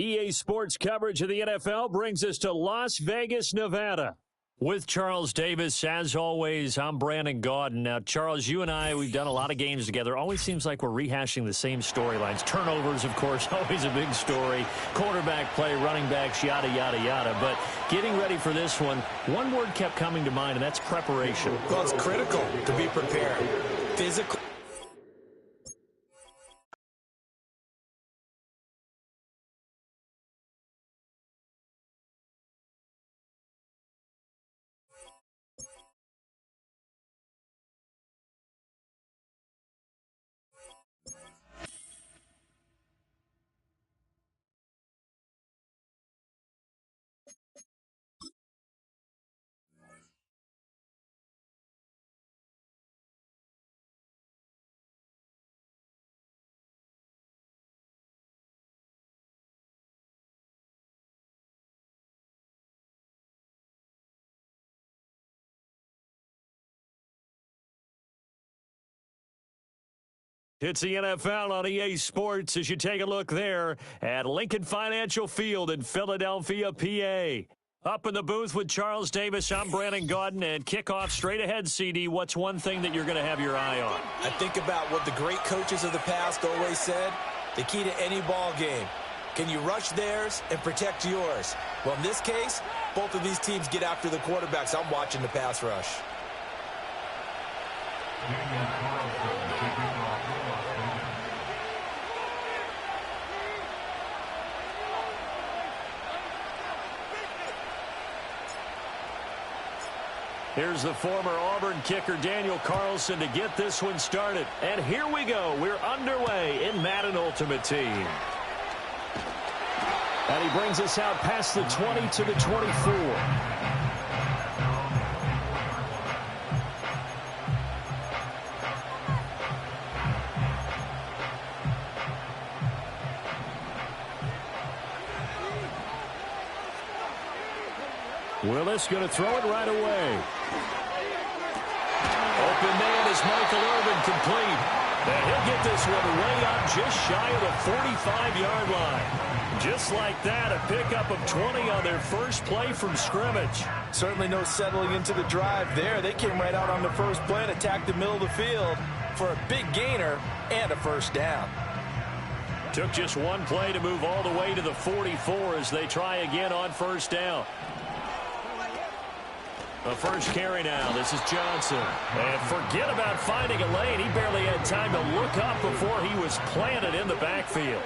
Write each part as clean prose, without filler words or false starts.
EA Sports coverage of the NFL brings us to Las Vegas, Nevada. With Charles Davis, as always, I'm Brandon Gaudin. Now, Charles, you and I, we've done a lot of games together. Always seems like we're rehashing the same storylines. Turnovers, of course, always a big story. Quarterback play, running backs, yada, yada, yada. But getting ready for this one word kept coming to mind, and that's preparation. Well, it's critical to be prepared. Physical. It's the NFL on EA Sports as you take a look there at Lincoln Financial Field in Philadelphia, PA. Up in the booth with Charles Davis, I'm Brandon Gaudin, and kickoff straight ahead, CD. What's one thing that you're going to have your eye on? I think about what the great coaches of the past always said. The key to any ball game. Can you rush theirs and protect yours? Well, in this case, both of these teams get after the quarterbacks. I'm watching the pass rush. Here's the former Auburn kicker, Daniel Carlson, to get this one started. And here we go. We're underway in Madden Ultimate Team. And he brings us out past the 20 to the 24. Willis going to throw it right away. Open man is Michael Irvin, complete. And he'll get this one way up just shy of the 45-yard line. Just like that, a pickup of 20 on their first play from scrimmage. Certainly no settling into the drive there. They came right out on the first play and attacked the middle of the field for a big gainer and a first down. Took just one play to move all the way to the 44 as they try again on first down. The first carry now. This is Johnson. And forget about finding a lane. He barely had time to look up before he was planted in the backfield.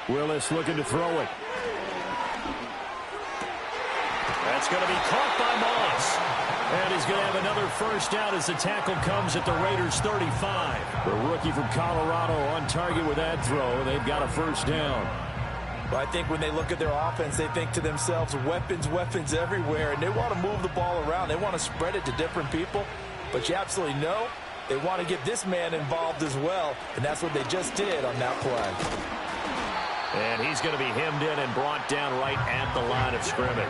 Willis looking to throw it. That's going to be caught by Moss. And he's going to have another first down as the tackle comes at the Raiders' 35. The rookie from Colorado on target with that throw. They've got a first down. Well, I think when they look at their offense, they think to themselves, weapons everywhere, and they want to move the ball around. They want to spread it to different people, but you absolutely know they want to get this man involved as well, and that's what they just did on that play. And he's going to be hemmed in and brought down right at the line of scrimmage.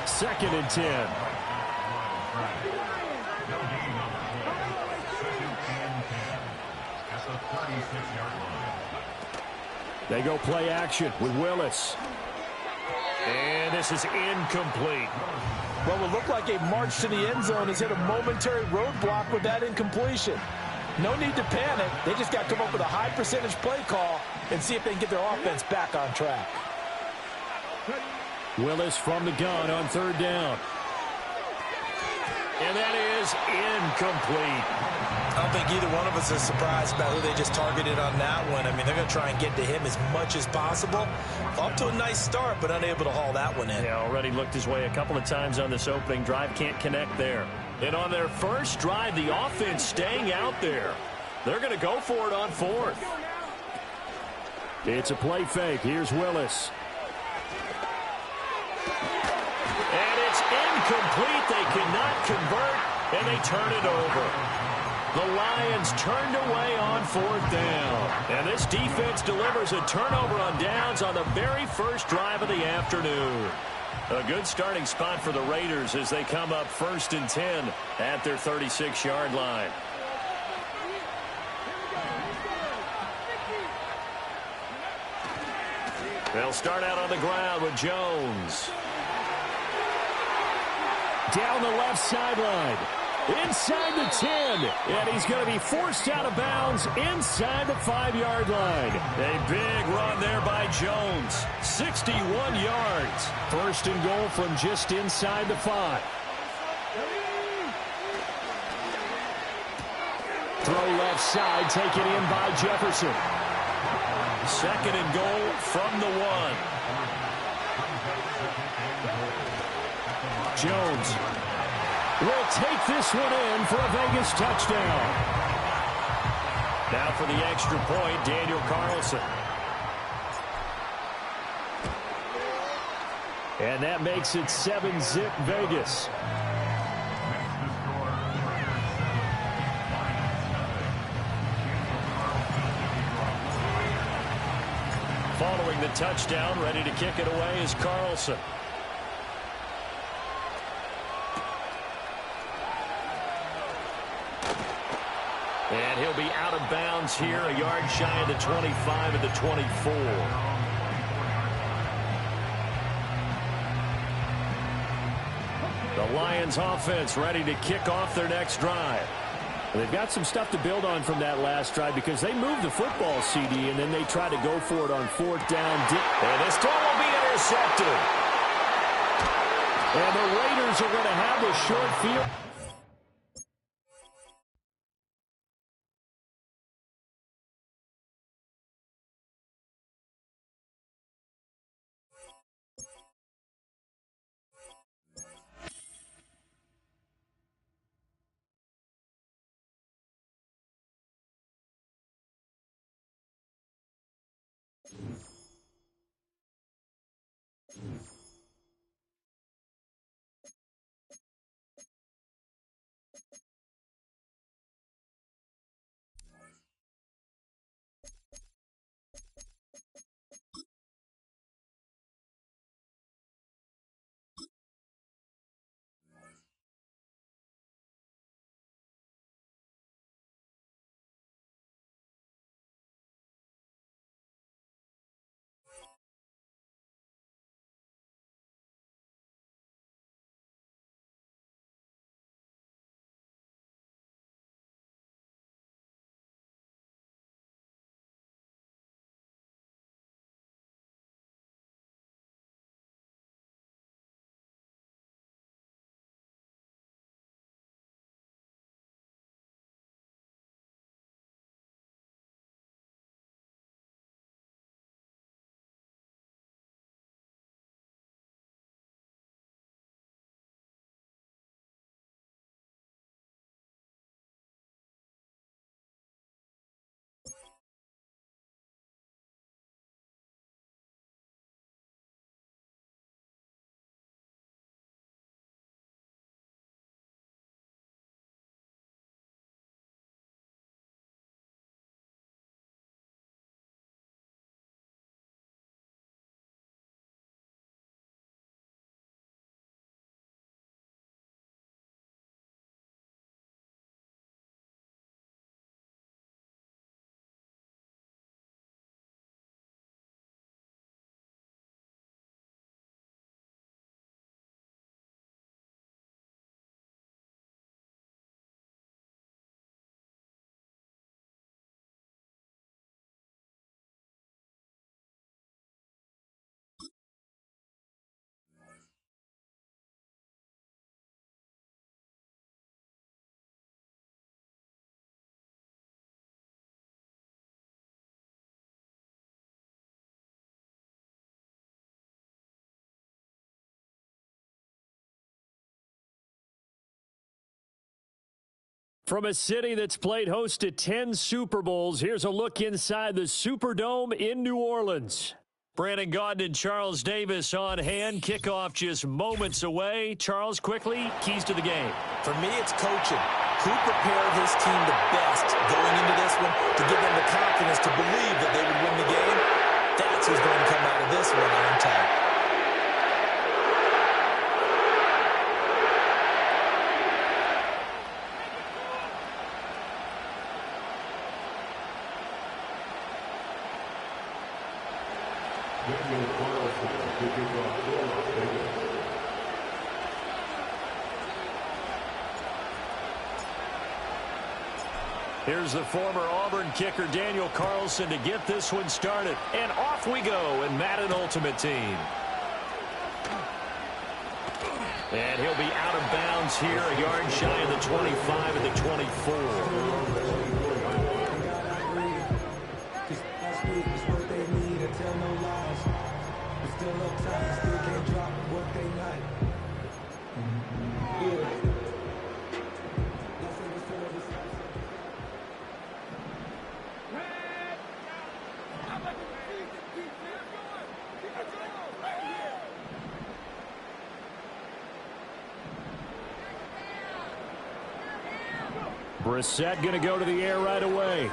2nd and 10. They go play action with Willis. And this is incomplete. Well, it looked like a march to the end zone has hit a momentary roadblock with that incompletion. No need to panic. They just got to come up with a high percentage play call and see if they can get their offense back on track. Willis from the gun on 3rd down. And that is incomplete. I don't think either one of us is surprised about who they just targeted on that one. I mean, they're going to try and get to him as much as possible. Off to a nice start, but unable to haul that one in. Yeah, already looked his way a couple of times on this opening drive. Can't connect there. And on their first drive, the offense staying out there. They're going to go for it on 4th. It's a play fake. Here's Willis. And it's incomplete. They cannot convert, and they turn it over. The Lions turned away on 4th down. And this defense delivers a turnover on downs on the very first drive of the afternoon. A good starting spot for the Raiders as they come up 1st and 10 at their 36-yard line. They'll start out on the ground with Jones. Down the left sideline. Inside the 10. And he's going to be forced out of bounds inside the 5-yard line. A big run there by Jones. 61 yards. First and goal from just inside the 5. Throw left side, taken in by Jefferson. Second and goal from the 1. Jones will take this one in for a Vegas touchdown. Now for the extra point, Daniel Carlson. And that makes it 7-zip Vegas. Following the touchdown, ready to kick it away is Carlson. And he'll be out of bounds here, a yard shy of the 25 of the 24. The Lions offense ready to kick off their next drive. They've got some stuff to build on from that last drive because they moved the football, CD, and then they tried to go for it on 4th down. And this throw will be intercepted. And the Raiders are going to have the short field. From a city that's played host to 10 Super Bowls, here's a look inside the Superdome in New Orleans. Brandon Gaudin and Charles Davis on hand. Kickoff just moments away. Charles, quickly, keys to the game. For me, it's coaching. Who prepared his team the best going into this one to give them the confidence to believe that they would win the game? That's who's going to come out of this one on top. Here's the former Auburn kicker Daniel Carlson to get this one started. And off we go in Madden Ultimate Team. And he'll be out of bounds here, a yard shy of the 25 and the 24. Brissett going to go to the air right away.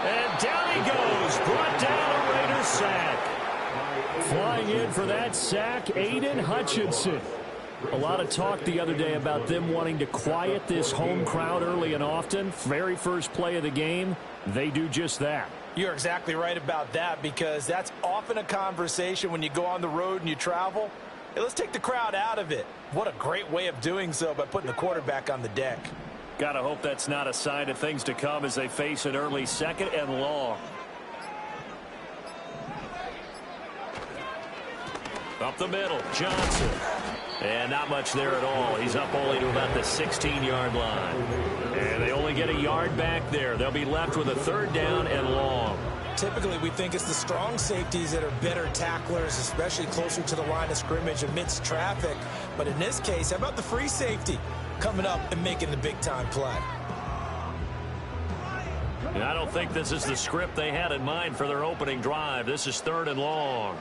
And down he goes. Brought down a Raiders sack. Flying in for that sack, Aiden Hutchinson. A lot of talk the other day about them wanting to quiet this home crowd early and often. Very first play of the game, they do just that. You're exactly right about that, because that's often a conversation when you go on the road and you travel. Hey, let's take the crowd out of it. What a great way of doing so by putting the quarterback on the deck. Gotta hope that's not a sign of things to come as they face an early 2nd and long. Up the middle, Johnson. And not much there at all. He's up only to about the 16-yard line. And they only get a yard back there. They'll be left with a 3rd down and long. Typically, we think it's the strong safeties that are better tacklers, especially closer to the line of scrimmage amidst traffic. But in this case, how about the free safety coming up and making the big-time play? And I don't think this is the script they had in mind for their opening drive. This is 3rd and long.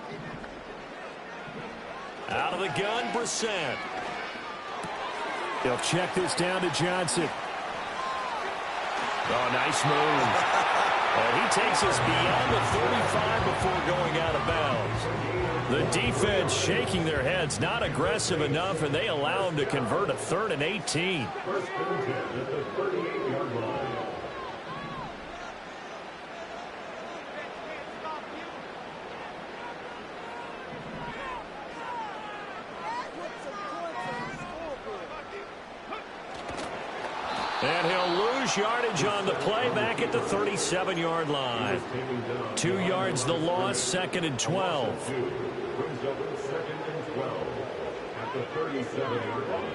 Out of the gun, Brissett. They'll check this down to Johnson. Oh, nice move. And he takes us beyond the 35 before going out of bounds. The defense shaking their heads, not aggressive enough, and they allow him to convert a 3rd and 18. And he'll lose yardage on the play back at the 37-yard line. 2 yards the loss, 2nd and 12. At the 37-yard line.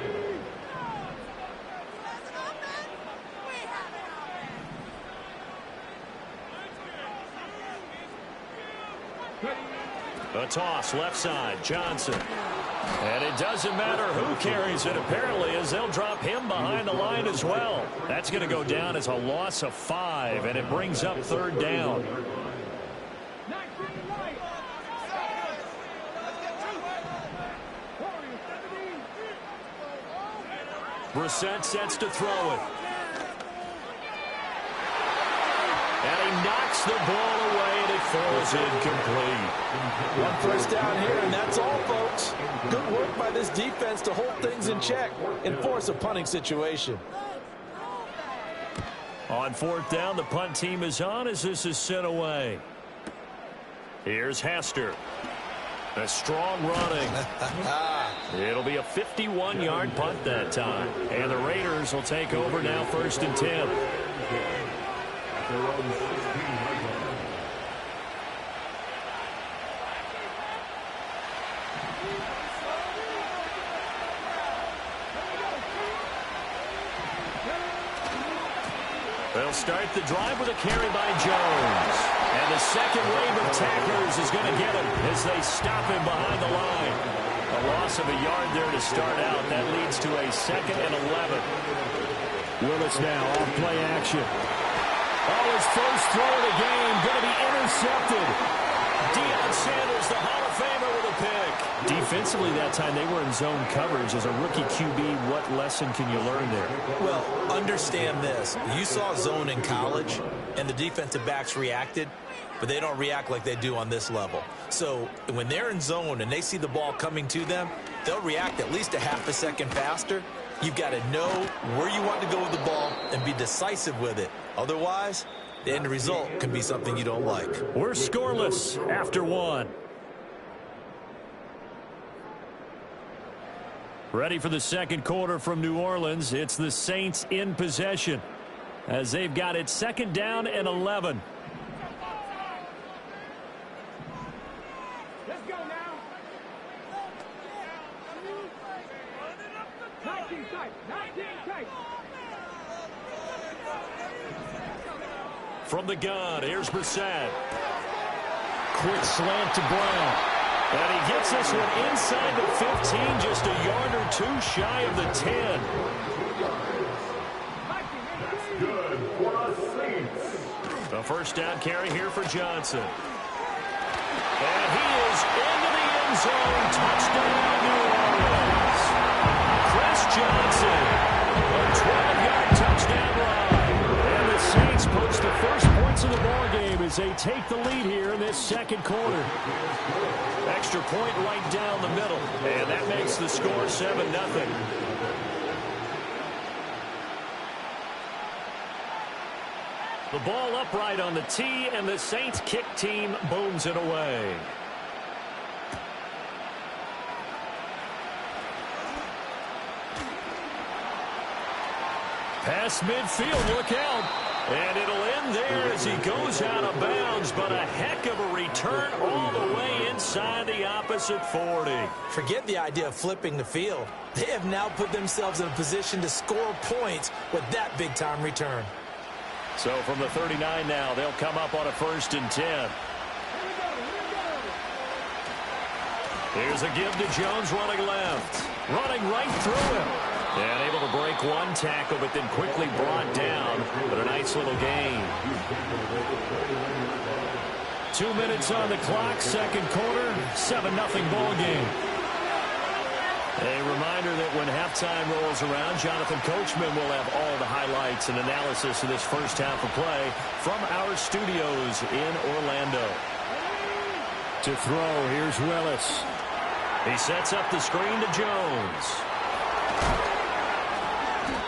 A toss left side, Johnson. And it doesn't matter who carries it, apparently, as they'll drop him behind the line as well. That's going to go down as a loss of 5, and it brings up 3rd down. Brissett sets to throw it. And he knocks the ball away, and it falls incomplete. 1 first down here, and that's all, folks. Good work by this defense to hold things in check and force a punting situation. On 4th down, the punt team is on as this is sent away. Here's Hester. A strong running. It'll be a 51-yard punt that time. And the Raiders will take over now, 1st and 10. They'll start the drive with a carry by Jones. And the second wave of tacklers is going to get him as they stop him behind the line. A loss of a yard there to start out. That leads to a 2nd and 11. Willis now off play action. Oh, his first throw of the game going to be intercepted. Deion Sanders, the Hall of Famer, with a pick. Defensively that time, they were in zone coverage. As a rookie QB, what lesson can you learn there? Well, understand this. You saw zone in college, and the defensive backs reacted, but they don't react like they do on this level. So when they're in zone and they see the ball coming to them, they'll react at least a half a second faster. You've got to know where you want to go with the ball and be decisive with it. Otherwise, the end result can be something you don't like. We're scoreless after 1. Ready for the second quarter from New Orleans. It's the Saints in possession. as they've got it 2nd down and 11. Let's go now. Not team tight. Not team tight. From the gun, here's Brissett. Quick slant to Brown. And he gets this one inside the 15, just a yard or two shy of the 10. That's good for the Saints. A first down carry here for Johnson. And he is into the end zone. Touchdown, New Orleans. Chris Johnson, a 12-yard touchdown run. And the Saints post the first points of the ballgame as they take the lead here in this second quarter. Extra point right down the middle. And that makes the score 7-0. The ball upright on the tee, and the Saints kick team booms it away. Past midfield, look out. And it'll end there as he goes out of bounds, but a heck of a return all the way inside the opposite 40. Forget the idea of flipping the field. They have now put themselves in a position to score points with that big-time return. So from the 39 now, they'll come up on a 1st and 10. Here's a give to Jones running left. Running right through him. And able to break one tackle, but then quickly brought down. But a nice little gain. 2 minutes on the clock, second quarter, 7-0 ball game. A reminder that when halftime rolls around, Jonathan Coachman will have all the highlights and analysis of this first half of play from our studios in Orlando. To throw, here's Willis. He sets up the screen to Jones.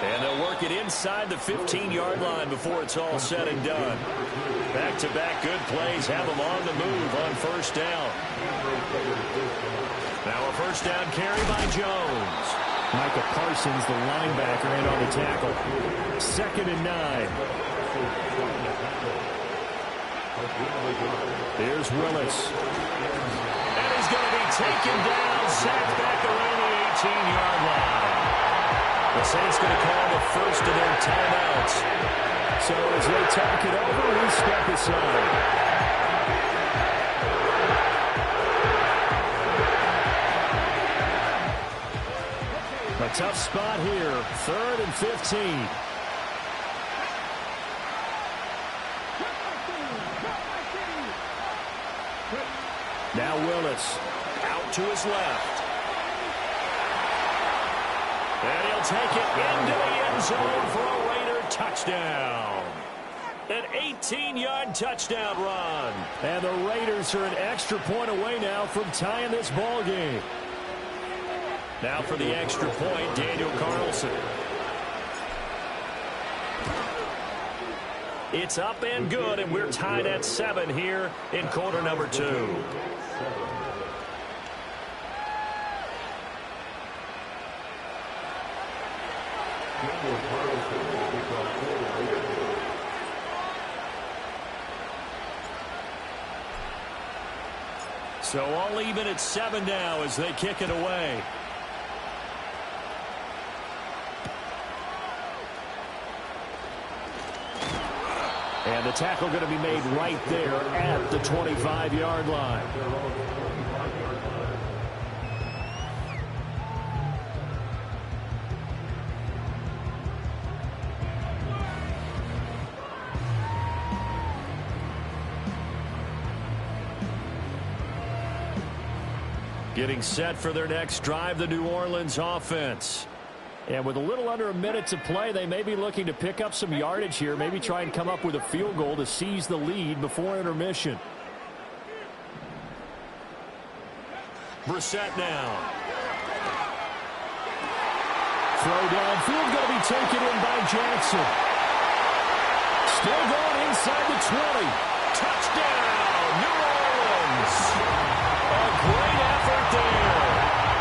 And they'll work it inside the 15-yard line before it's all said and done. Back-to-back good plays have them on the move on first down. Now a first down carry by Jones. Micah Parsons, the linebacker, in on the tackle. 2nd and 9. Here's Willis. And he's going to be taken down, sacked back around the 18-yard line. The Saints going to call the first of their timeouts. So as they talk it over, we step aside. A tough spot here, 3rd and 15. Now Willis out to his left. And he'll take it into the end zone for a Raider touchdown. An 18-yard touchdown run. And the Raiders are an extra point away now from tying this ball game. Now for the extra point, Daniel Carlson. It's up and good, and we're tied at 7 here in quarter number 2. So all even at 7 now as they kick it away. And the tackle going to be made right there at the 25-yard line. Getting set for their next drive, the New Orleans offense. And with a little under a minute to play, they may be looking to pick up some yardage here, maybe try and come up with a field goal to seize the lead before intermission. Brissett now. Throw downfield going to be taken in by Jackson. Still going inside the 20. Touchdown, New Orleans. A great effort there.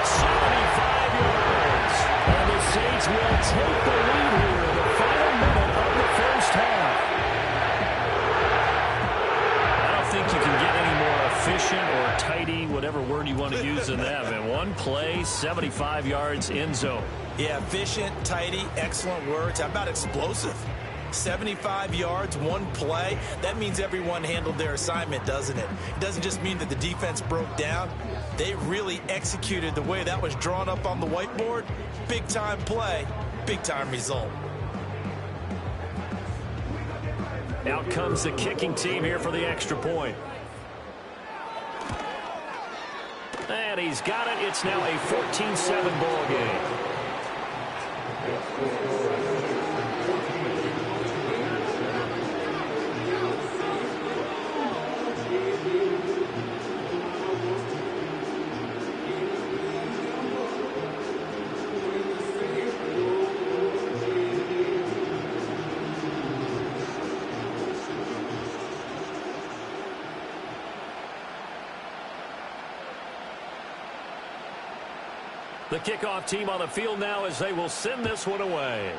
75 yards. And the Saints will take the lead here in the final minute of the first word you want to use in that, man. One play, 75 yards, end zone. Yeah, efficient, tidy, excellent words. How about explosive? 75 yards, one play. That means everyone handled their assignment, doesn't it? It doesn't just mean that the defense broke down. They really executed the way that was drawn up on the whiteboard. Big-time play, big-time result. Out comes the kicking team here for the extra point. And he's got it. It's now a 14-7 ball game. The kickoff team on the field now as they will send this one away.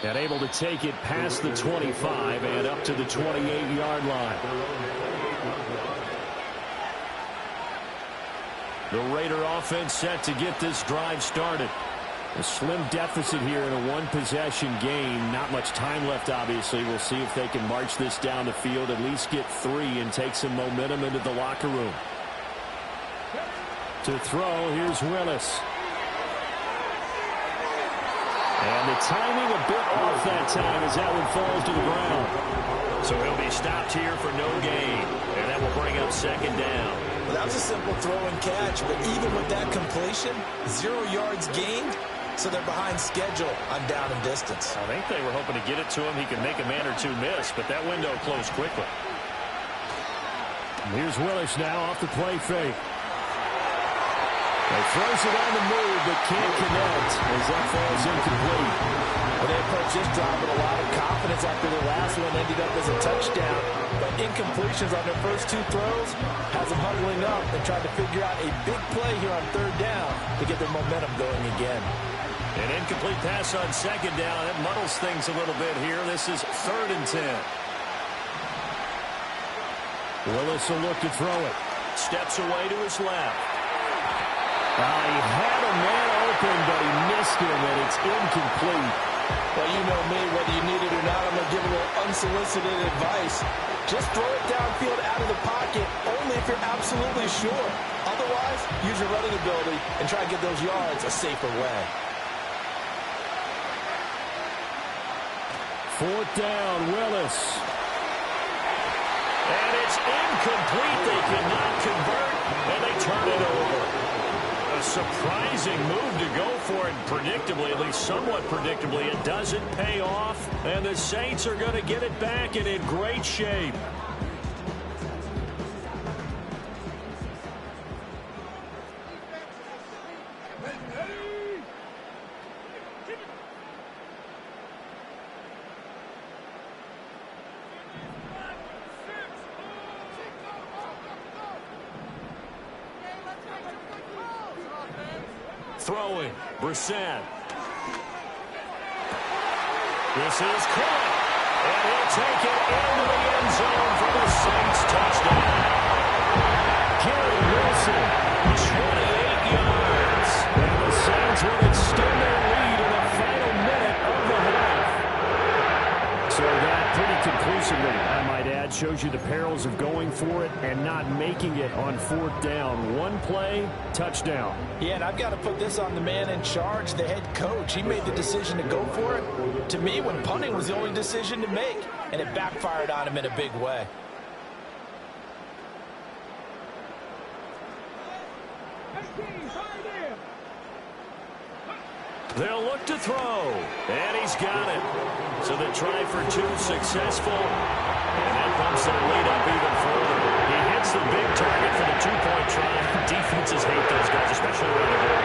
And able to take it past the 25 and up to the 28-yard line. The Raider offense set to get this drive started. A slim deficit here in a one-possession game. Not much time left, obviously. We'll see if they can march this down the field, at least get 3 and take some momentum into the locker room. To throw, here's Willis. And the timing a bit off that time as that one falls to the ground. So he'll be stopped here for no gain. And that will bring up second down. Well, that was a simple throw and catch, but even with that completion, 0 yards gained. So they're behind schedule on down and distance. I think they were hoping to get it to him. He could make a man or two miss, but that window closed quickly. And here's Willis now off the play fake. He throws it on the move, but can't connect as that falls incomplete. Well, they approached this drive with a lot of confidence after their last one ended up as a touchdown. But incompletions on their first 2 throws has them huddling up and trying to figure out a big play here on 3rd down to get their momentum going again. An incomplete pass on 2nd down. It muddles things a little bit here. This is 3rd and 10. Willis will look to throw it. Steps away to his left. He had a man open, but he missed him, and it's incomplete. Well, you know me, whether you need it or not, I'm going to give a little unsolicited advice. Just throw it downfield out of the pocket, only if you're absolutely sure. Otherwise, use your running ability and try to get those yards a safer way. 4th down, Willis. And it's incomplete. They cannot convert, and they turn it over. A surprising move to go for it, predictably, at least somewhat predictably. It doesn't pay off, and the Saints are going to get it back and in great shape. Throwing, Brissett. This is caught, and he'll take it into the end zone for the Saints touchdown. Gary Wilson, 28 yards, and the Saints will extend their lead in the final minute of the half. So that pretty conclusively, I might add, shows you the perils of going for it and not making it on 4th down. One play, touchdown. Yeah, and I've got to put this on the man in charge, the head coach. He made the decision to go for it. To me, when punting was the only decision to make, and it backfired on him in a big way. They'll look to throw, and he's got it. So the try for 2 successful, and that bumps their lead up even further. He hits the big target for the 2-point try. Defenses hate those guys, especially around the goal.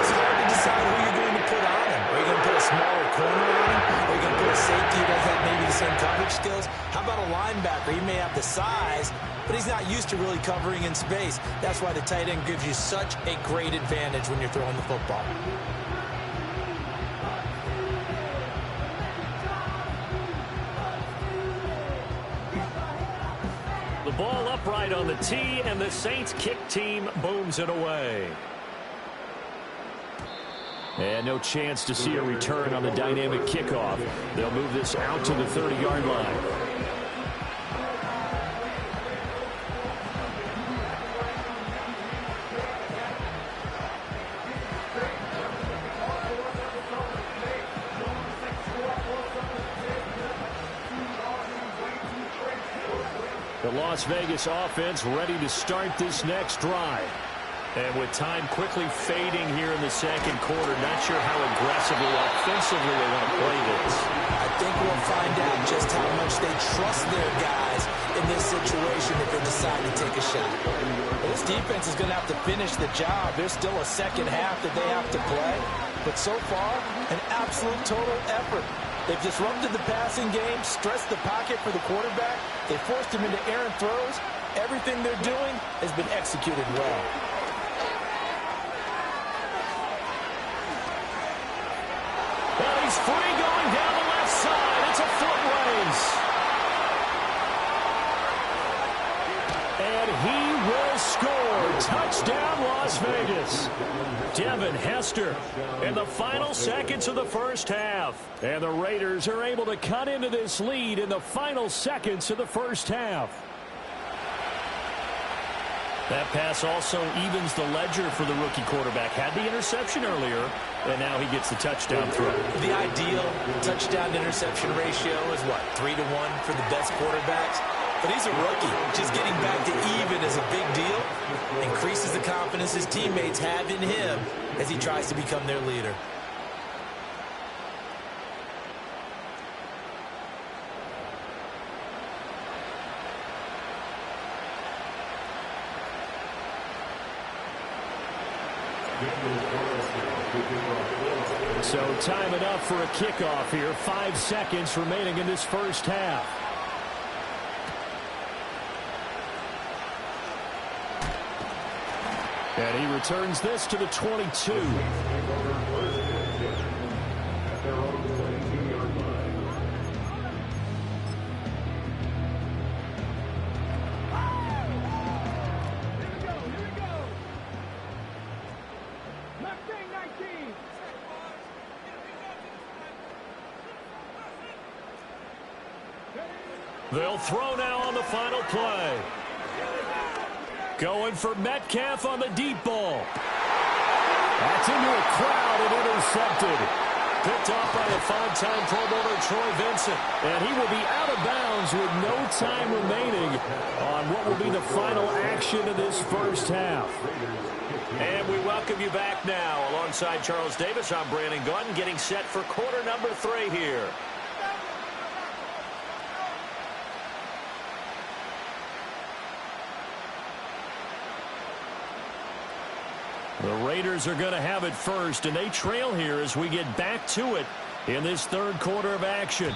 It's hard to decide who you're going to put on him. Are you going to put a smaller corner on him? Are you going to put a safety who doesn't have maybe the same coverage skills? How about a linebacker? He may have the size, but he's not used to really covering in space. That's why the tight end gives you such a great advantage when you're throwing the football. The ball upright on the tee, and the Saints kick team booms it away. And no chance to see a return on the dynamic kickoff. They'll move this out to the 30-yard line. The Las Vegas offense ready to start this next drive. And with time quickly fading here in the second quarter, not sure how aggressively, offensively they want to play this. I think we'll find out just how much they trust their guys in this situation if they decide to take a shot. This defense is going to have to finish the job. There's still a second half that they have to play. But so far, an absolute total effort. They've disrupted the passing game, stressed the pocket for the quarterback. They forced him into errant throws. Everything they're doing has been executed well. Well, he's free going down the left side. It's a foot race. And he will score. Touchdown, Las Vegas. Devin Hester in the final seconds of the first half. And the Raiders are able to cut into this lead in the final seconds of the first half. That pass also evens the ledger for the rookie quarterback. Had the interception earlier, and now he gets the touchdown throw. The ideal touchdown-interception ratio is, what, 3-1 for the best quarterbacks? But he's a rookie. Just getting back to even is a big deal. Increases the confidence his teammates have in him as he tries to become their leader. So time enough for a kickoff here. 5 seconds remaining in this first half. And he returns this to the 22. They'll throw now on the final play. Going for Metcalf on the deep ball. That's into a crowd and intercepted. Picked off by a five-time Pro Bowler Troy Vincent. And he will be out of bounds with no time remaining on what will be the final action of this first half. And we welcome you back now. Alongside Charles Davis, I'm Brandon Gordon, getting set for quarter number 3 here. The Raiders are going to have it first, and they trail here as we get back to it in this third quarter of action.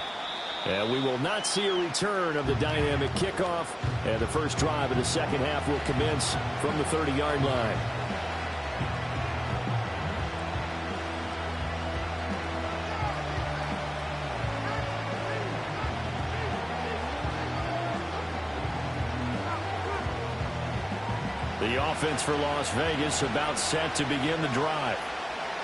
And we will not see a return of the dynamic kickoff, and the first drive of the second half will commence from the 30-yard line. The offense for Las Vegas about set to begin the drive.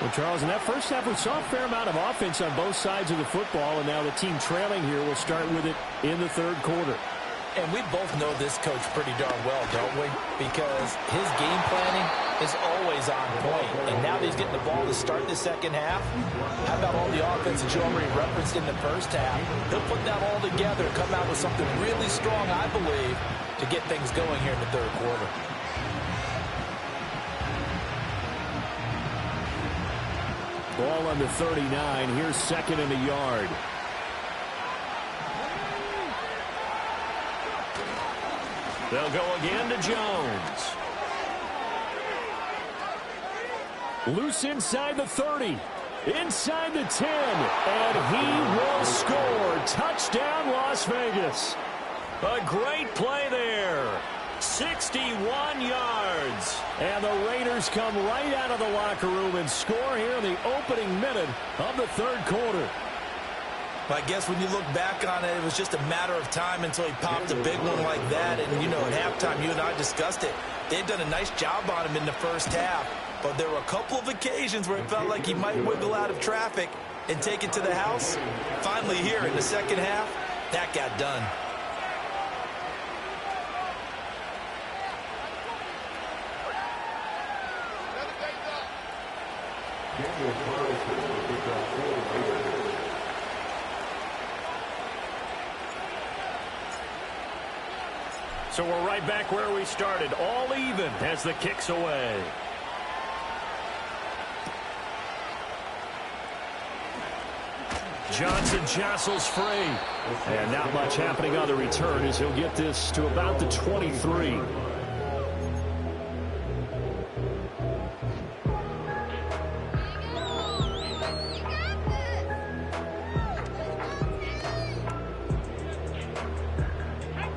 Well, Charles, in that first half, we saw a fair amount of offense on both sides of the football, and now the team trailing here will start with it in the third quarter. And we both know this coach pretty darn well, don't we? Because his game planning is always on point. And now that he's getting the ball to start the second half, how about all the offense that you already referenced in the first half? He'll put that all together, come out with something really strong, I believe, to get things going here in the third quarter. Ball on the 39. Here's second and a yard. They'll go again to Jones. Loose inside the 30. Inside the 10. And he will score. Touchdown, Las Vegas. A great play there. 61 yards. And the Raiders come right out of the locker room and score here in the opening minute of the third quarter. I guess when you look back on it, it was just a matter of time until he popped a big one like that. And, you know, at halftime, you and I discussed it. They'd done a nice job on him in the first half. But there were a couple of occasions where it felt like he might wiggle out of traffic and take it to the house. Finally here in the second half, that got done. So we're right back where we started, all even as the kick's away. Johnson jostles free. And not much happening on the return as he'll get this to about the 23.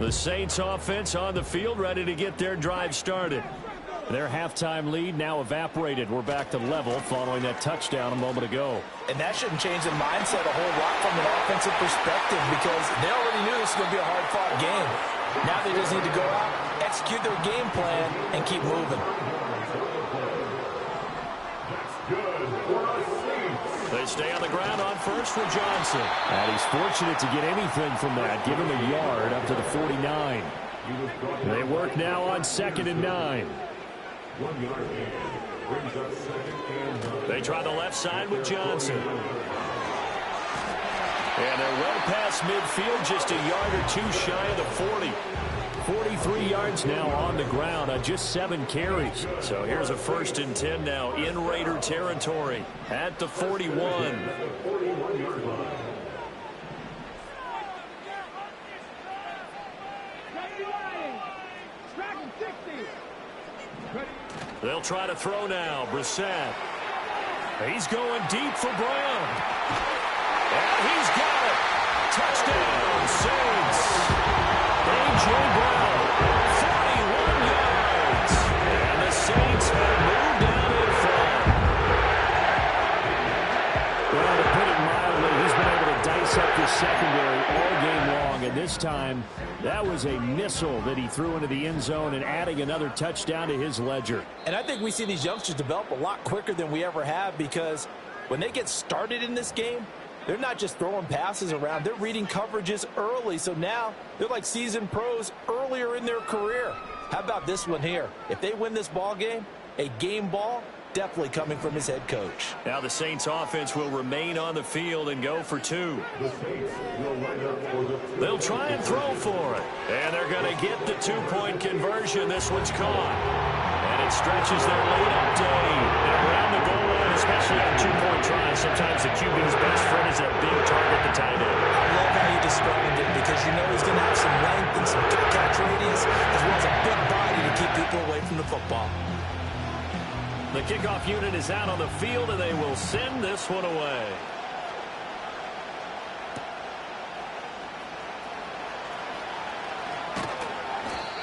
The Saints offense on the field, ready to get their drive started. Their halftime lead now evaporated. We're back to level following that touchdown a moment ago. And that shouldn't change the mindset a whole lot from an offensive perspective because they already knew this was going to be a hard-fought game. Now they just need to go out, execute their game plan, and keep moving. They stay on the ground on first for Johnson. And he's fortunate to get anything from that. Give him a yard up to the 49. They work now on 2nd and 9. They try the left side with Johnson. And they're well past midfield, just a yard or two shy of the 40. 43 yards now on the ground on just 7 carries. So here's a 1st and 10 now in Raider territory at the 41. They'll try to throw now. Brissett. He's going deep for Brown. And he's got it. Touchdown, Saints. A.J. Brown, 41 yards. And the Saints have moved down in front. Well, to put it mildly, he's been able to dice up the secondary all game long. And this time, that was a missile that he threw into the end zone and adding another touchdown to his ledger. And I think we see these youngsters develop a lot quicker than we ever have because when they get started in this game, they're not just throwing passes around. They're reading coverages early. So now they're like seasoned pros earlier in their career. How about this one here? If they win this ball game, a game ball, definitely coming from his head coach. Now the Saints offense will remain on the field and go for 2. They'll try and throw for it. And they're going to get the 2-point conversion. This one's caught. And it stretches their lead up to 8. And around the goal line, especially on 2-point tries, sometimes the QB's best friend is a big target, the tight end. I love how you described it because you know he's going to have some length and some catch radius as well as a big body to keep people away from the football. The kickoff unit is out on the field, and they will send this one away.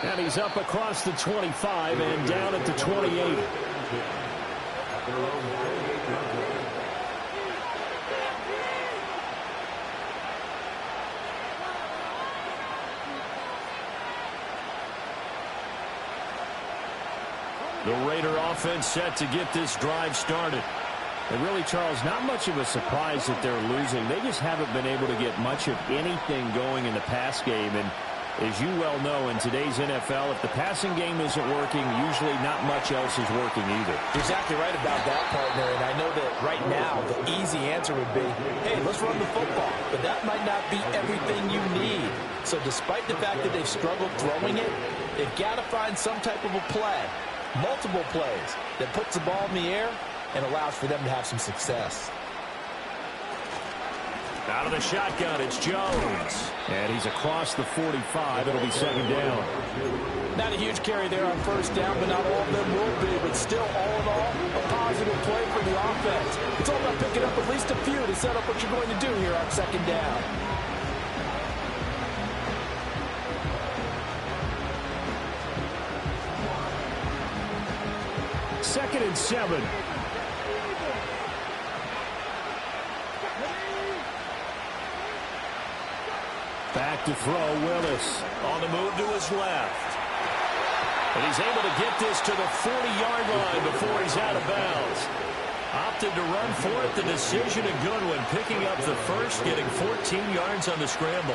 And he's up across the 25 and down at the 28. The Raider offense set to get this drive started. And really, Charles, not much of a surprise that they're losing. They just haven't been able to get much of anything going in the pass game. And as you well know, in today's NFL, if the passing game isn't working, usually not much else is working either. You're exactly right about that, partner. And I know that right now the easy answer would be, hey, let's run the football. But that might not be everything you need. So despite the fact that they've struggled throwing it, they've got to find some type of a play. Multiple plays that puts the ball in the air and allows for them to have some success. Out of the shotgun, it's Jones. And he's across the 45. It'll be 2nd down. Not a huge carry there on 1st down, but not all of them will be. But still, all in all, a positive play for the offense. It's all about picking up at least a few to set up what you're going to do here on 2nd down. Second and 7. Back to throw, Willis. On the move to his left. And he's able to get this to the 40-yard line before he's out of bounds. Opted to run for it. The decision a good one. Picking up the first, getting 14 yards on the scramble.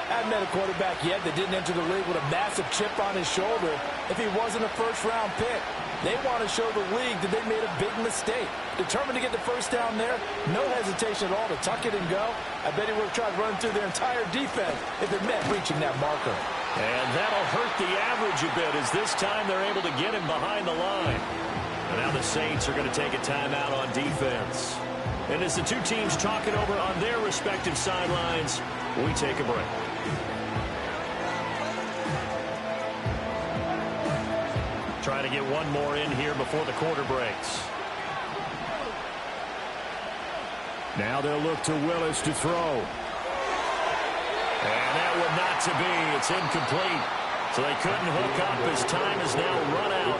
I haven't met a quarterback yet that didn't enter the league with a massive chip on his shoulder if he wasn't a first-round pick. They want to show the league that they made a big mistake. Determined to get the first down there, no hesitation at all to tuck it and go. I bet he would have tried running through their entire defense if it meant reaching that marker. And that'll hurt the average a bit as this time they're able to get him behind the line. And now the Saints are going to take a timeout on defense. And as the two teams talk it over on their respective sidelines, we take a break. Trying to get one more in here before the quarter breaks. Now they'll look to Willis to throw. And that one not to be. It's incomplete. So they couldn't hook up as time is now run out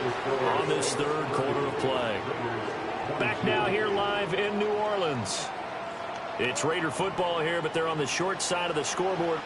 on this third quarter of play. Back now here live in New Orleans. It's Raider football here, but they're on the short side of the scoreboard.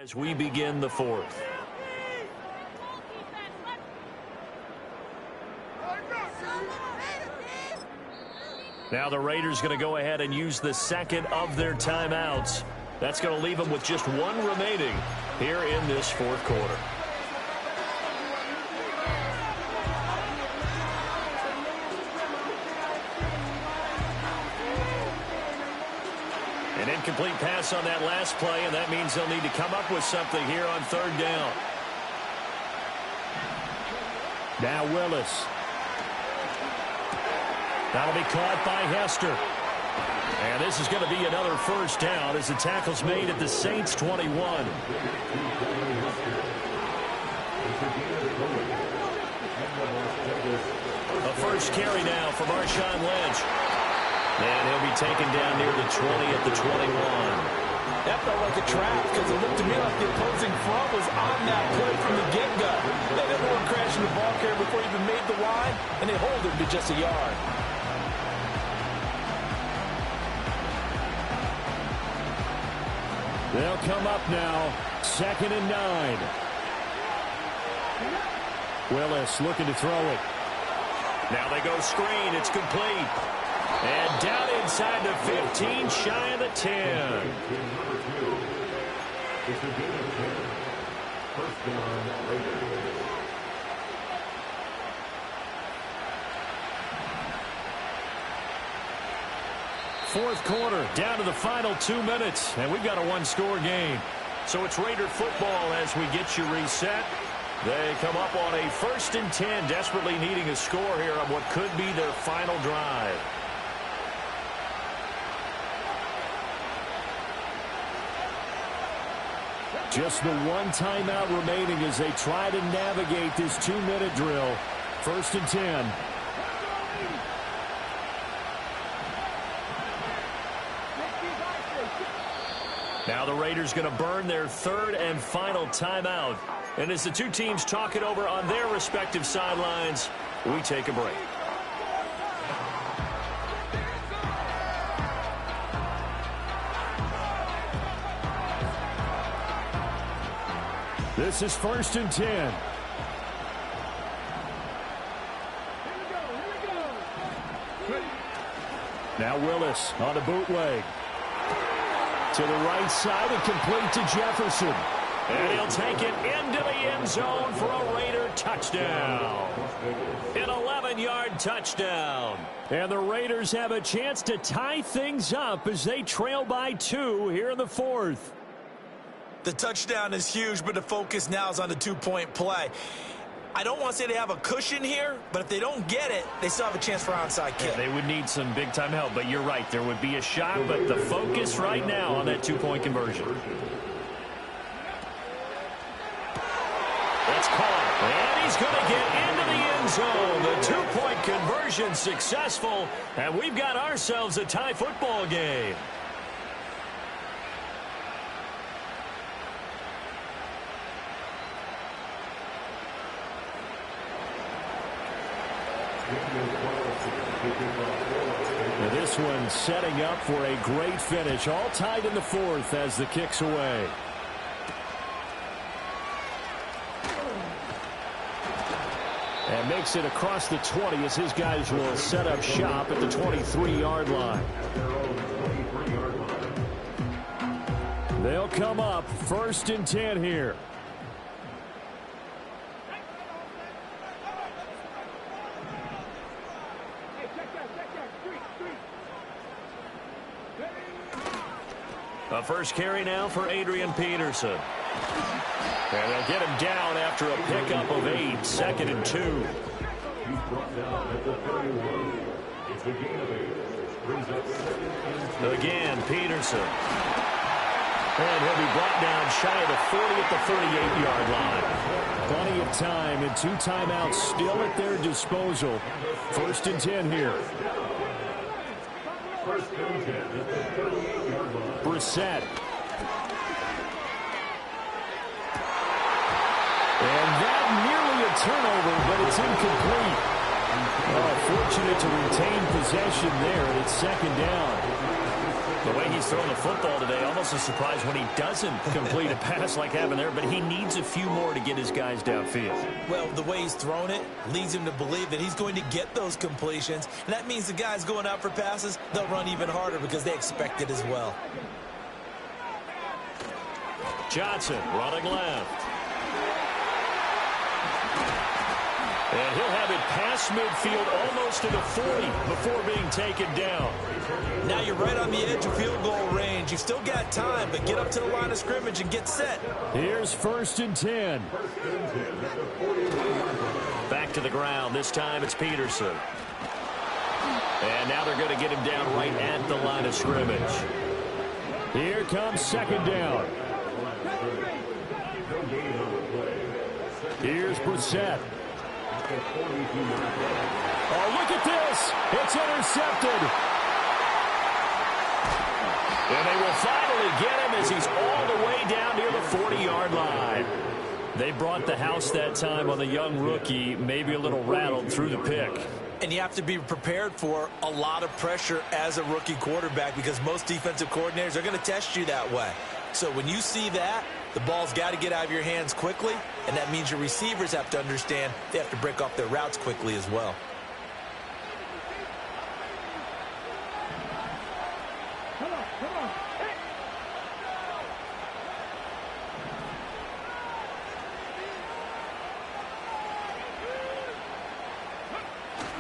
As we begin the fourth. Now the Raiders going to go ahead and use the second of their timeouts. That's going to leave them with just one remaining here in this fourth quarter. An incomplete pass on that last play, and that means they'll need to come up with something here on third down. Now Willis. That'll be caught by Hester. And this is going to be another first down as the tackle's made at the Saints' 21. A first carry now for Marshawn Lynch. And he'll be taken down near the 20 at the 21. That felt like a trap because it looked to me like the opposing front was on that play from the get-go. They didn't want crashing the ball carrier before he even made the line, and they hold him to just a yard. They'll come up now, 2nd and 9. Willis looking to throw it. Now they go screen. It's complete. And down inside the 15, shy of the 10. Fourth quarter, down to the final 2 minutes, and we've got a one-score game. So it's Raider football as we get you reset. They come up on a 1st and 10, desperately needing a score here on what could be their final drive. Just the one timeout remaining as they try to navigate this 2-minute drill. 1st and 10. Now the Raiders going to burn their 3rd and final timeout. And as the two teams talk it over on their respective sidelines, we take a break. This is 1st and 10. Now Willis on a bootleg. To the right side and complete to Jefferson. And he'll take it into the end zone for a Raider touchdown. An 11-yard touchdown. And the Raiders have a chance to tie things up as they trail by 2 here in the 4th. The touchdown is huge, but the focus now is on the two-point play. I don't want to say they have a cushion here, but if they don't get it, they still have a chance for onside kick. They would need some big-time help, but you're right. There would be a shot, but the focus right now on that two-point conversion. That's caught, and he's going to get into the end zone. The two-point conversion successful, and we've got ourselves a tie football game. Now this one setting up for a great finish. All tied in the 4th as the kick's away. And makes it across the 20 as his guys will set up shop at the 23-yard line. They'll come up 1st and 10 here. A first carry now for Adrian Peterson. And they'll get him down after a pickup of 8, 2nd and 2. Again, Peterson. And he'll be brought down shy of the 40 at the 38-yard line. Plenty of time and 2 timeouts still at their disposal. 1st and 10 here. Brissett. And that nearly a turnover, but it's incomplete. Fortunate to retain possession there, and it's 2nd down. The way he's throwing the football today, almost a surprise when he doesn't complete a pass like happened there, but he needs a few more to get his guys downfield. Well, the way he's thrown it leads him to believe that he's going to get those completions, and that means the guys going out for passes, they'll run even harder because they expect it as well. Johnson running left. And he'll have it past midfield almost to the 40 before being taken down. Now you're right on the edge of field goal range. You've still got time, but get up to the line of scrimmage and get set. Here's 1st and 10. Back to the ground. This time it's Peterson. And now they're going to get him down right at the line of scrimmage. Here comes 2nd down. Here's Brissett. Oh, look at this. It's intercepted. And they will finally get him as he's all the way down near the 40-yard line. They brought the house that time on the young rookie, maybe a little rattled through the pick. And you have to be prepared for a lot of pressure as a rookie quarterback because most defensive coordinators are going to test you that way. So when you see that, the ball's got to get out of your hands quickly, and that means your receivers have to understand they have to break off their routes quickly as well.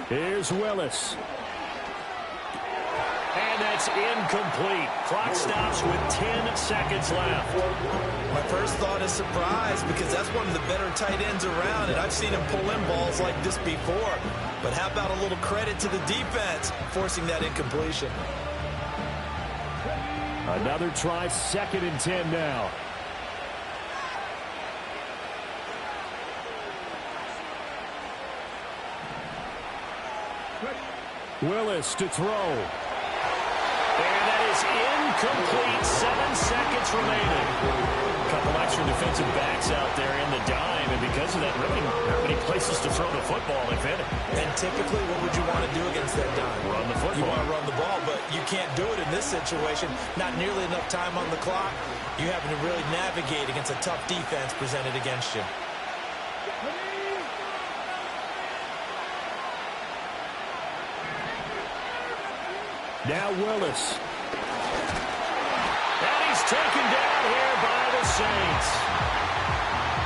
Here's Willis. And that's is incomplete. Clock stops with 10 seconds left. My first thought is surprise because that's one of the better tight ends around, and I've seen him pull in balls like this before. But how about a little credit to the defense forcing that incompletion? Another try, 2nd and 10 now. Willis to throw. And that is incomplete. 7 seconds remaining. A couple extra defensive backs out there in the dime, and because of that, really not many places to throw the football, if any. And typically, what would you want to do against that dime? Run the football. You want to run the ball, but you can't do it in this situation. Not nearly enough time on the clock. You having to really navigate against a tough defense presented against you. Now Willis. And he's taken down here by the Saints.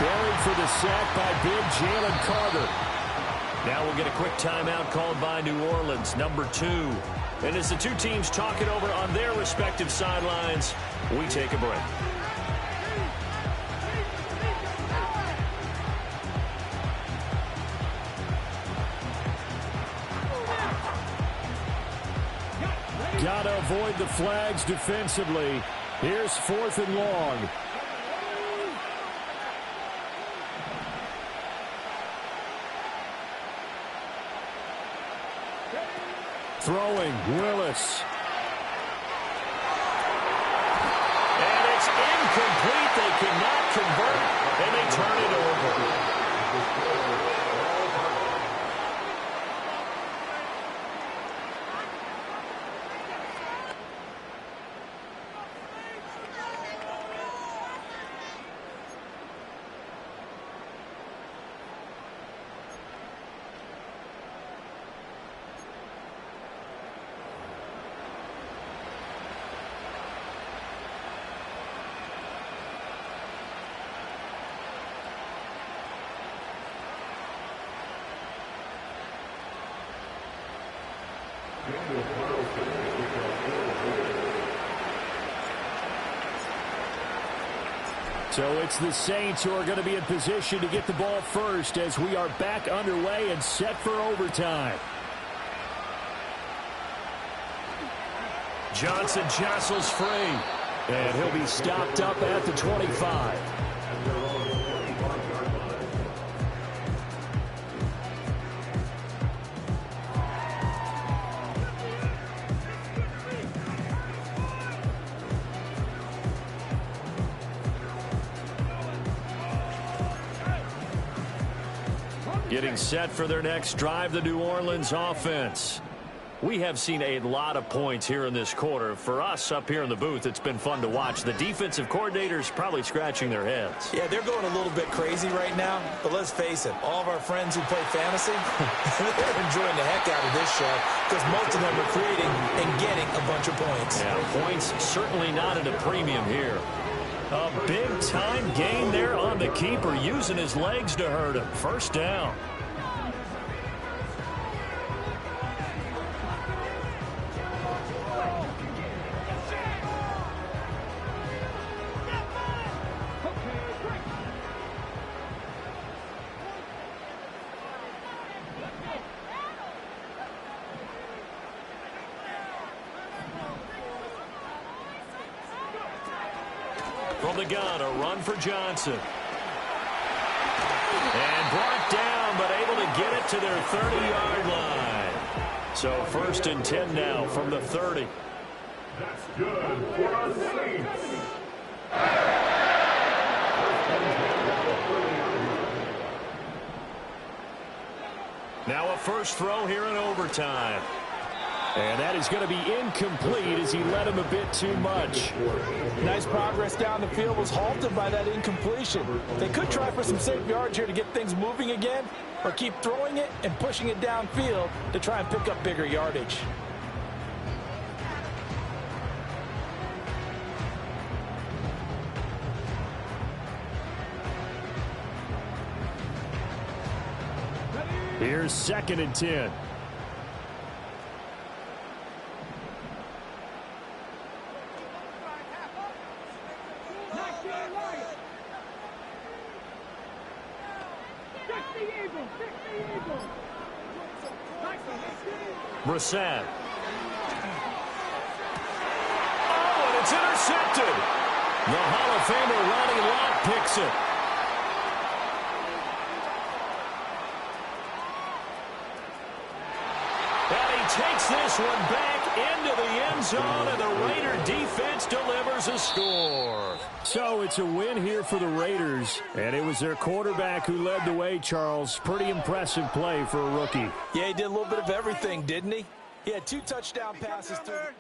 Buried for the sack by big Jalen Carter. Now we'll get a quick timeout called by New Orleans, number 2. And as the two teams talk it over on their respective sidelines, we take a break. Got to avoid the flags defensively. Here's 4th and long. Throwing, Willis. And it's incomplete. They cannot convert, and they turn it over. So it's the Saints who are going to be in position to get the ball first as we are back underway and set for overtime. Johnson jostles free, and he'll be stopped up at the 25. Getting set for their next drive, the New Orleans offense. We have seen a lot of points here in this quarter. For us up here in the booth, it's been fun to watch. The defensive coordinators probably scratching their heads. Yeah, they're going a little bit crazy right now, but let's face it, all of our friends who play fantasy, they're enjoying the heck out of this show because most of them are creating and getting a bunch of points. Yeah, points certainly not at a premium here. A big-time gain there on the keeper, using his legs to hurt him. First down. From the gun, a run for Johnson. And brought down, but able to get it to their 30-yard line. So 1st and 10 now from the 30. That's good for the Saints. Now a first throw here in overtime. And that is going to be incomplete as he led him a bit too much. Nice progress down the field was halted by that incompletion. They could try for some safe yards here to get things moving again, or keep throwing it and pushing it downfield to try and pick up bigger yardage. Here's 2nd and 10. Brissett. Oh, and it's intercepted. The Hall of Famer Ronnie Lott picks it. And he takes this one back into the end zone, and the Raider defense delivers a score. So it's a win here for the Raiders, and it was their quarterback who led the way, Charles. Pretty impressive play for a rookie. Yeah, he did a little bit of everything, didn't he? He had 2 touchdown passes through.